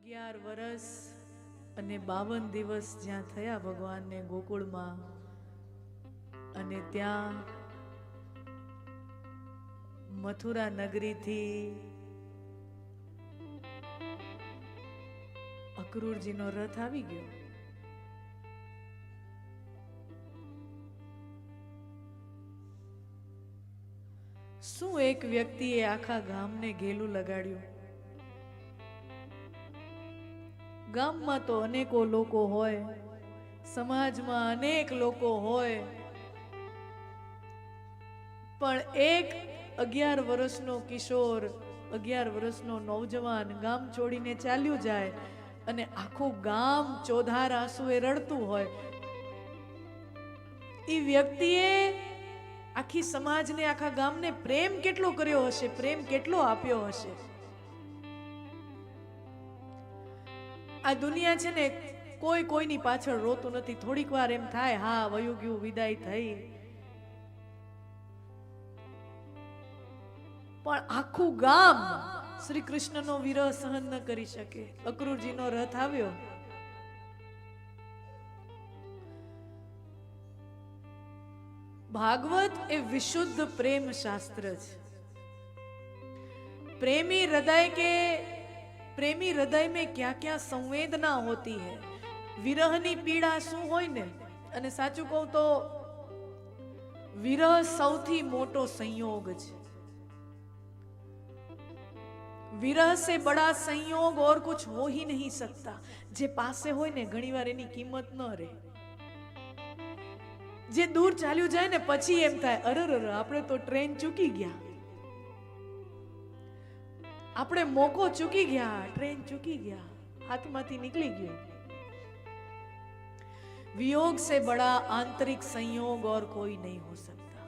11 વર્ષ અને 52 દિવસ જ્યાં થયા ભગવાનને ગોકુળમાં, અને ત્યાં મથુરા નગરીથી અક્રૂરજીનો રથ આવી ગયો. શું એક વ્યક્તિએ આખા ગામને ઘેલું લગાડ્યું? ગામમાં તો અનેકો લોકો હોય, સમાજમાં અનેક લોકો હોય, પણ એક 11 વર્ષનો કિશોર, 11 વર્ષનો નૌજવાન ગામ છોડીને ચાલ્યું જાય અને આખું ગામ ચોધાર આંસુએ રડતું હોય. એ વ્યક્તિએ આખી સમાજને, આખા ગામને પ્રેમ કેટલો કર્યો હશે, પ્રેમ કેટલો આપ્યો હશે. આ દુનિયા છે ને, કોઈ કોઈની પાછળ રોતું નથી. થોડીક વાર એમ થાય, હા વયું ગયું, વિદાય થઈ, પણ આખું ગામ શ્રી કૃષ્ણનો વિરહ સહન ન કરી શકે. અક્રૂરજીનો રથ આવ્યો. ભાગવત એ વિશુદ્ધ પ્રેમ શાસ્ત્ર છે. प्रेमी हृदय में क्या क्या संवेदना होती है. विरहनी पीड़ा શું હોય ने, અને સાચું કહું તો વિરહ સૌથી મોટો સંયોગ છે. विरह से बड़ा संयोग और कुछ हो ही नहीं सकता. जे पासे होय ने घणी वार एनी किंमत न रहे. जे दूर चाल्યું જાય ને પછી એમ થાય, અરર આપણે તો ટ્રેન ચૂકી ગયા, આપણે મોકો ચૂકી ગયા, ટ્રેન ચૂકી ગયા, હાથમાંથી નીકળી ગયો. वियोग से बड़ा आंतरिक संयोग और कोई नहीं हो सकता.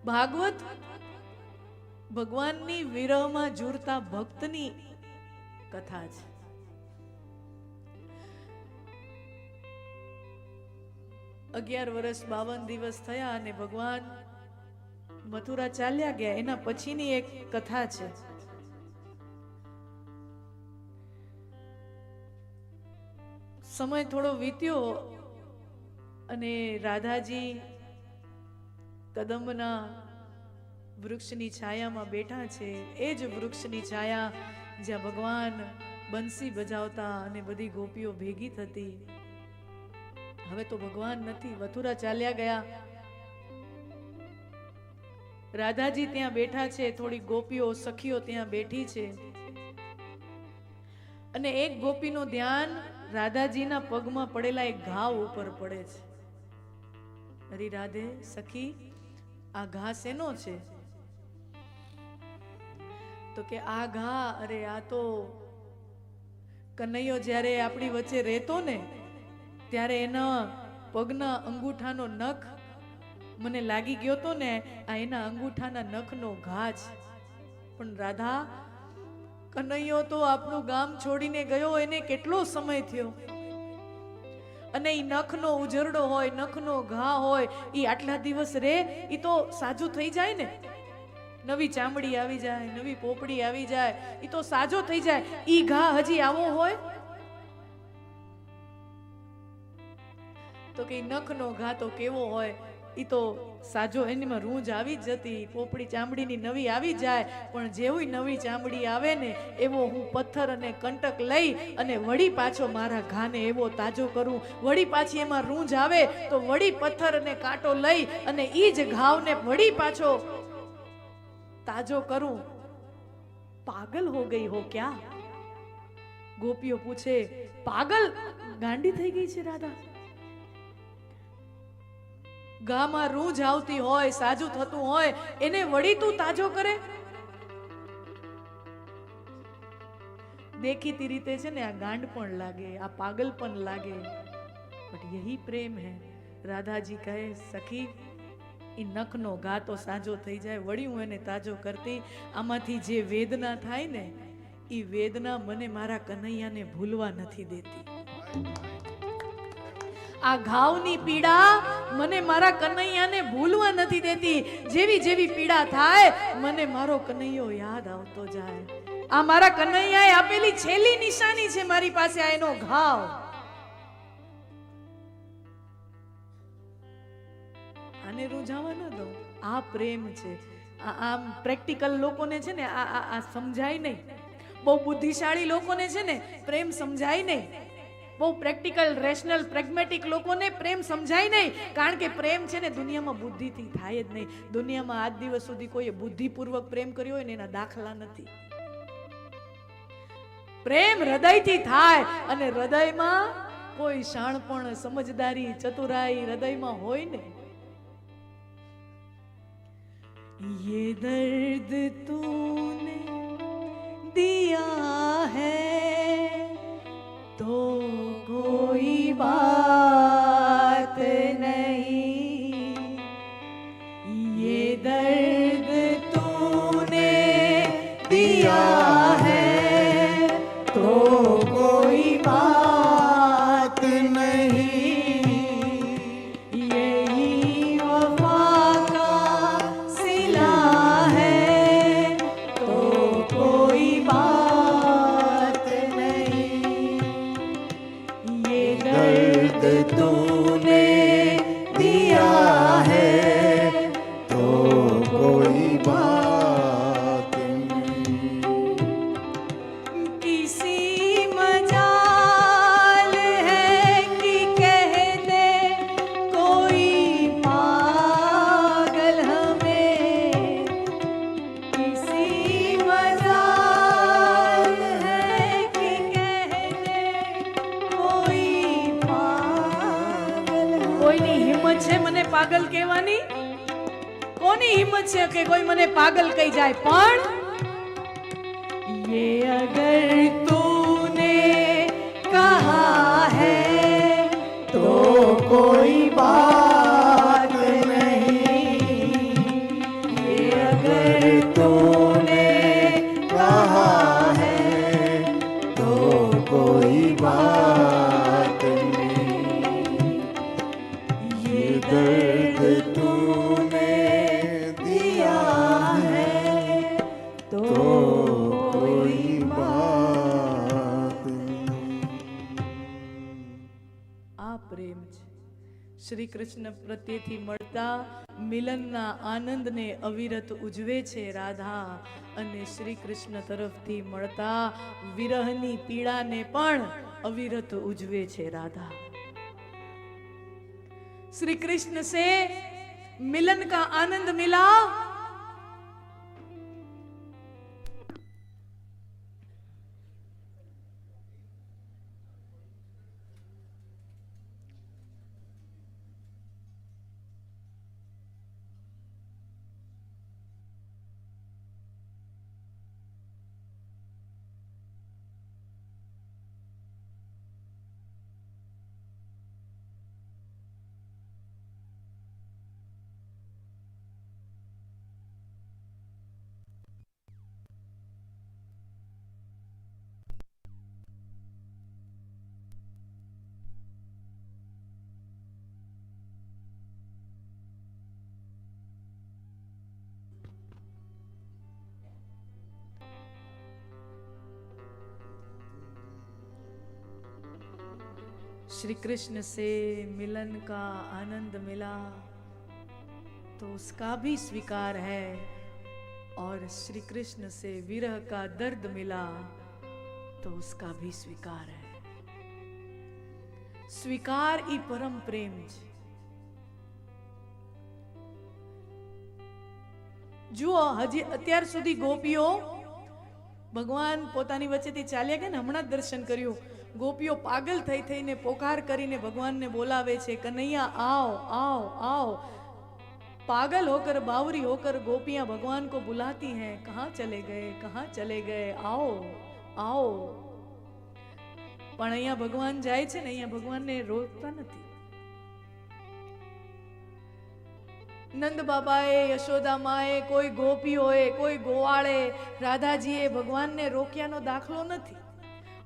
ભાગવત ભગવાનની વિરહમાં ઝૂરતા ભક્તની કથા છે. અગિયાર વર્ષ 52 દિવસ થયા અને ભગવાન મથુરા ચાલ્યા ગયા. એના પછીની એક કથા છે. સમય થોડો વીત્યો અને રાધાજી કદંબના વૃક્ષની છાયામાં બેઠા છે. એ જ વૃક્ષની છાયા જ્યાં ભગવાન બંસી બજાવતા અને બધી ગોપીઓ ભેગી થતી. હવે તો ભગવાન નથી, મથુરા ચાલ્યા ગયા. રાધાજી ત્યાં બેઠા છે, થોડી ગોપીઓ સખીઓ ત્યાં બેઠી છે, અને એક ગોપીનું ધ્યાન રાધાજીના પગમાં પડેલા એક ઘાવ ઉપર પડે છે. અરે રાધે સખી, આ ઘા શેનો છે? તો કે આ ઘા, અરે આ તો કનૈયો જ્યારે આપણી વચ્ચે રહેતો ને ત્યારે એના પગના અંગૂઠાનો નખ મને લાગી ગયો તો ને, આ એના અંગૂઠાના નખનો ઘા છે. પણ રાધા, કનૈયો તો આપણું ગામ છોડીને ગયો, એને કેટલો સમય થયો, અને ઈ નખનો ઉજરડો હોય, નખનો ઘા હોય, ઈ આટલા દિવસ રે, ઈ તો સાજો થઈ જાય ને. નવી ચામડી આવી જાય, નવી પોપડી આવી જાય, ઈ તો સાજો થઈ જાય. ઈ ઘા હજી આવો હોય? તો કે નખનો ઘા તો કેવો હોય, ઈ તો સાજો, એનીમાં રૂંજ આવી જ જતી, પોપડી ચામડીની નવી આવી જાય. પણ જેવી નવી ચામડી આવે ને, એવો હું પથ્થર અને કંટક લઈ અને વળી પાછો મારા ઘાને એવો તાજો કરું. વળી પાછી એમાં રૂંજ આવે તો વળી પથ્થર અને કાંટો લઈ અને ઈ જ ઘાવને વળી પાછો તાજો કરું. પાગલ हो गई हो क्या? ગોપીઓ પૂછે, પાગલ, ગાંડી થઈ ગઈ છે રાધા? ગામાં રૂંજ આવતી હોય, સાજુ થતું હોય, એને વળી તું તાજો કરે? દેખીતી રીતે છે ને આ ગાંડ પણ લાગે, આ પાગલ પણ લાગે, બટ यही પ્રેમ है. રાધાજી કહે, સખી, ઈ નખનો ઘા તો સાજો થઈ જાય, વળી હું એને તાજો કરતી. આમાંથી જે વેદના થાય ને, ઈ વેદના મને મારા કનૈયાને ભૂલવા નથી દેતી. આ ઘાવની પીડા મને મારા કનૈયાને ભૂલવા નથી દેતી. જેવી જેવી પીડા થાય મને મારો કનૈયો યાદ આવતો જાય. આ મારા કનૈયાએ આપેલી છેલ્લી નિશાની છે મારી પાસે, આ એનો ઘાવ. આને રૂંઝાવા ન દઉં. આ પ્રેમ છે. આમ પ્રેક્ટિકલ લોકોને છે ને આ સમજાય નહીં. બહુ બુદ્ધિશાળી લોકોને છે ને પ્રેમ સમજાય નહીં. બહુ પ્રેક્ટિકલ રેશનલ પ્રેગ્મેટિક લોકોને પ્રેમ સમજાય નહીં. કારણ કે પ્રેમ છે ને દુનિયામાં બુદ્ધિથી થાય જ નહીં. દુનિયામાં આજ દિવસ સુધી કોઈએ બુદ્ધિપૂર્વક પ્રેમ કર્યો હોય ને એના દાખલા નથી. પ્રેમ હૃદયથી થાય અને હૃદયમાં કોઈ શાણપણ, સમજદારી, ચતુરાઈ હૃદયમાં હોય ને. ये दर्द तूने दिया है तो कोई बात नहीं. ये दर्द तूने दिया है तो कोई बात नहीं. यही वफा का सिला है तो कोई बात नहीं. ये दर्द तूने दिया है तो कोई बात नहीं. किसी मजाल है कि कह दे कोई पागल हमें. किसी मजाल है कि कह दे कोई पागल. કોઈની હિંમત છે મને પાગલ કહેવાની? કોની હિંમત છે કે કોઈ મને પાગલ કહી જાય? પણ ये अगर तूने कहा है तो कोई बात नहीं. ये अगर तूने कहा है तो कोई बात नहीं. ये दर्द तूने दिया है तो कोई बात नहीं. આ પ્રેમ છે. શ્રી કૃષ્ણ પ્રત્યેથી મળતા મિલનના આનંદને અવિરત ઉજવે છે રાધા, અને શ્રી કૃષ્ણ તરફથી મળતા વિરહની પીડાને પણ અવિરત ઉજવે છે રાધા. श्री कृष्ण से मिलन का आनंद मिला श्री कृष्ण से मिलन का आनंद मिला तो उसका भी स्वीकार है, और श्री कृष्ण से विरह का दर्द मिला तो उसका भी स्वीकार है. स्वीकार ई परम प्रेम છે. જુઓ, હજી અત્યાર સુધી ગોપીઓ ભગવાન પોતાની વચ્ચેથી ચાલ્યા ગયા ને, હમણાં જ દર્શન કર્યું. ગોપીઓ પાગલ થઈ થઈને પોકાર કરીને ભગવાનને બોલાવે છે, કन्हैया आओ आओ आओ. पागल होकर बावरी होकर गोपियां भगवान को बुलाती हैं, कहाँ चले गए, कहाँ चले गए, आओ आओ. પણ અહીંયા ભગવાન જાય છે ને, અહીંયા ભગવાનને રોકતા નથી. નંદ બાબાએ, યશોદા માએ, કોઈ ગોપીઓએ, કોઈ ગોવાળે, રાધાજીએ ભગવાનને રોક્યાનો દાખલો નથી.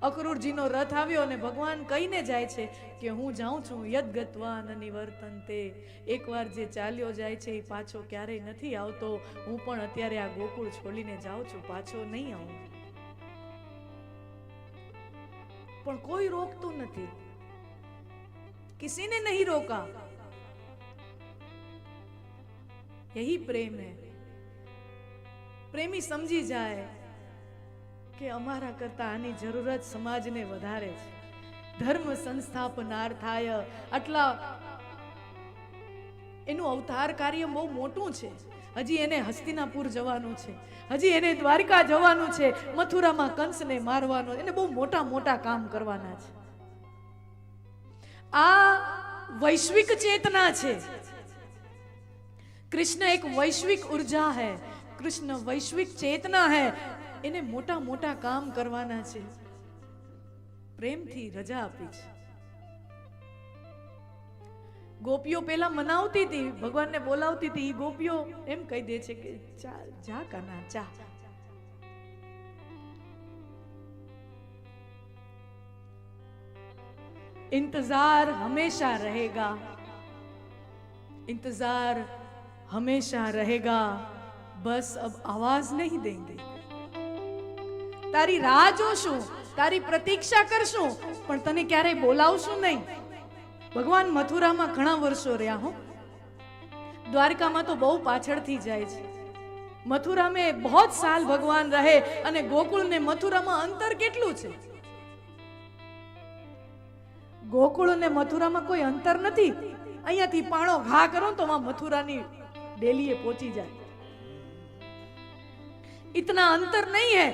અક્રૂરજીનો રથ આવ્યો અને ભગવાન કહીને જાય છે કે હું જાઉં છું યદ ગત્વા ન નિવર્તન્તે. એકવાર જે ચાલ્યો જાય છે એ પાછો ક્યારેય નથી આવતો. હું પણ અત્યારે આ ગોકુળ છોડીને જાઉં છું, પાછો નહીં આવું. પણ કોઈ રોકતું નથી, किसी ने नहीं रोका. यही प्रेम है. પ્રેમી સમજી જાય કે અમારા કરતા આની જરૂરત સમાજને વધારે છે. ધર્મ સંસ્થાપનાર્થાય, આટલા એનું અવતાર કાર્ય બહુ મોટું છે. હજી એને હસ્તિનાપુર જવાનું છે, હજી એને દ્વારકા જવાનું છે, મથુરામાં કંસને મારવાનો, એને બહુ મોટા મોટા કામ કરવાના છે. આ વૈશ્વિક ચેतना છે. कृष्ण एक वैश्विक ऊर्जा है, कृष्ण वैश्विक चेतना है. એને મોટા મોટા કામ કરવાના છે. પ્રેમથી રજા આપી છે. ગોપીઓ પેલા મનાવતી હતી, ભગવાનને બોલાવતી હતી. એ ગોપીઓ એમ કહી દે છે કે ચાલ જા કાના જા. इंतजार हमेशा रहेगा, इंतजार हमेशा रहेगा, बस अब आवाज नहीं देंगे. तारी राह जोशुं, तारी प्रतीक्षा करशुं, पण तने क्यारेय बोलावशुं नहीं. भगवान मथुरामां घणा वर्षो रह्या हो. द्वारकामां तो बहु पाछळथी जाय छे. मथुरा में बहुत साल भगवान रहे अने गोकुल ने मथुरामां अंतर केटलुं छे. गोकुल ने मथुरा में कोई अंतर नहीं. अहियां थी पाणो घा करो तो वहां मथुरा नी डेलीए पहुंची जाए. इतना अंतर नहीं है.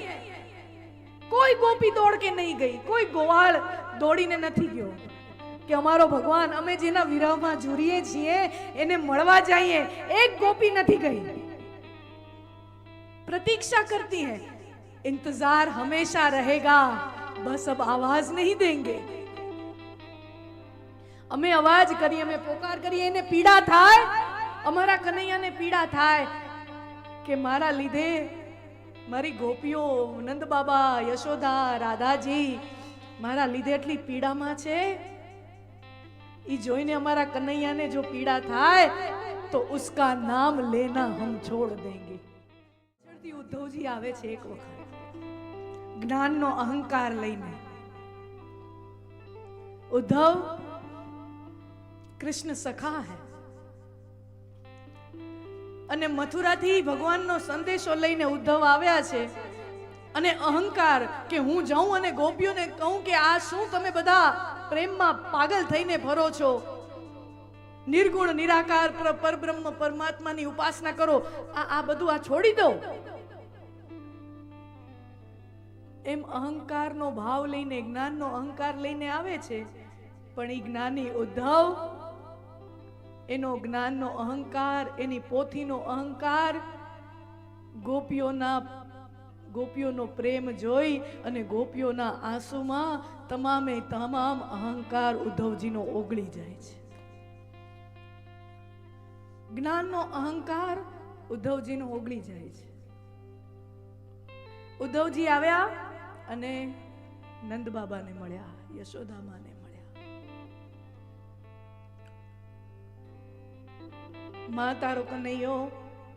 कोई गोपी दौड़ के नहीं गई, कोई गोवाळ दौड़ीने નથી ગયો કે અમારો ભગવાન અમે જેના વિરહમાં ઝૂરીએ છીએ એને મળવા જઈએ. એક ગોપી નથી ગઈ. प्रतीक्षा करती है. इंतजार हमेशा रहेगा, बस अब आवाज नहीं देंगे. અમે અવાજ કરીએ, અમે પોકાર કરીએ, એને પીડા થાય, અમારા કનૈયાને પીડા થાય કે મારા લીધે મારી ગોપીઓ, નંદ બાબા, યશોદા, રાધાજી મારા લીધે એટલી પીડામાં છે. ઈ જોઈને અમારા કનૈયાને જો પીડા થાય તો ઉસકા નામ લેના હમ છોડ દેંગે. ઉદ્ધવજી આવે છે એક વખત જ્ઞાનનો અહંકાર લઈને. ઉદ્ધવ कृष्ण सखा है અને મથુરાથી ભગવાનનો સંદેશો લઈને ઉદ્ધવ આવ્યા છે. અને અહંકાર કે હું જાઉં અને ગોપીઓને કહું કે આ શું તમે બધા પ્રેમમાં પાગલ થઈને ફરો છો, નિર્ગુણ નિરાકાર પરબ્રહ્મ પરમાત્માની ઉપાસના કરો, આ બધું આ છોડી દો. એમ અહંકારનો ભાવ લઈને, જ્ઞાનનો અહંકાર લઈને આવે છે. પણ એ જ્ઞાની ઉદ્ધવ એનો જ્ઞાનનો અહંકાર, એની પોથીનો અહંકાર, ગોપીઓનો પ્રેમ જોઈ અને ગોપીઓના આંસુમાં તમામે તમામ અહંકાર ઉદ્ધવજીનો ઓગળી જાય છે. જ્ઞાનનો અહંકાર ઉદ્ધવજીનો ઓગળી જાય છે. ઉદ્ધવજી આવ્યા અને નંદ બાબાને મળ્યા, યશોદામાને મળ્યા. માં તારો કનૈયો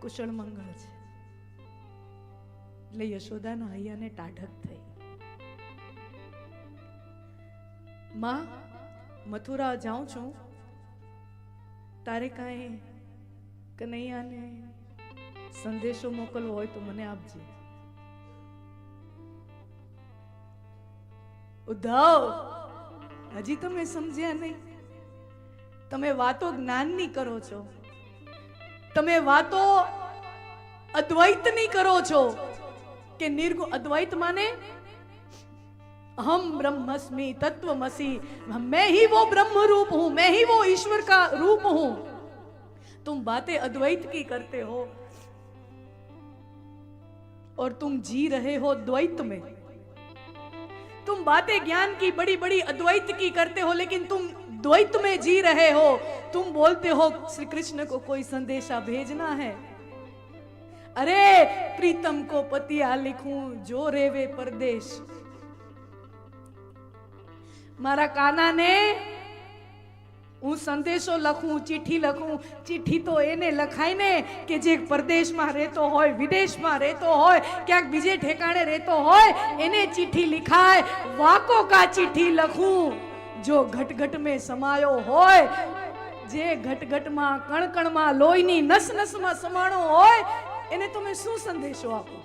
કુશળ મંગળ છે. એટલે યશોદાના હૈયાને ટાઢક થઈ. માં, મથુરા જાઉં છું, તારે કાંઈ કનૈયાને સંદેશો મોકલવો હોય તો મને આપજે. ઉદ્ધવ, હજી તમે સમજ્યા નહીં. તમે વાતો જ્ઞાનની કરો છો, તમે વાતો અદ્વૈતની કરો છો કે નિર્ગુણ. અદ્વૈત माने हम ब्रह्मस्मि तत्वमसि, मैं ही वो ब्रह्म रूप हूं, मैं ही वो ईश्वर का रूप हूं. तुम बातें अद्वैत की करते हो और तुम जी रहे हो द्वैत में. तुम बातें ज्ञान की बड़ी बड़ी अद्वैत की करते हो, लेकिन तुम द्वैत में जी रहे हो. तुम बोलते हो श्री कृष्ण को कोई संदेशा भेजना है. अरे प्रीतम को पतिया लिखूं जो रेवे परदेश. મારા કાનાને હું સંદેશો લખું, ચિઠ્ઠી લખું. ચિઠ્ઠી તો એને લખાય ને કે જે પરદેશમાં રહેતો હોય, વિદેશમાં રહેતો હોય, ક્યાંક બીજે ઠેકાણે રહેતો હોય, એને ચિઠ્ઠી लिखाય. વાકો કા ચિઠ્ઠી લખું જો ઘટઘટ મેં સમાયો હોય, જે ઘટઘટમાં કણકણમાં લોહીની નસ નસમાં સમાણો હોય, એને તો મેં શું સંદેશો આપું?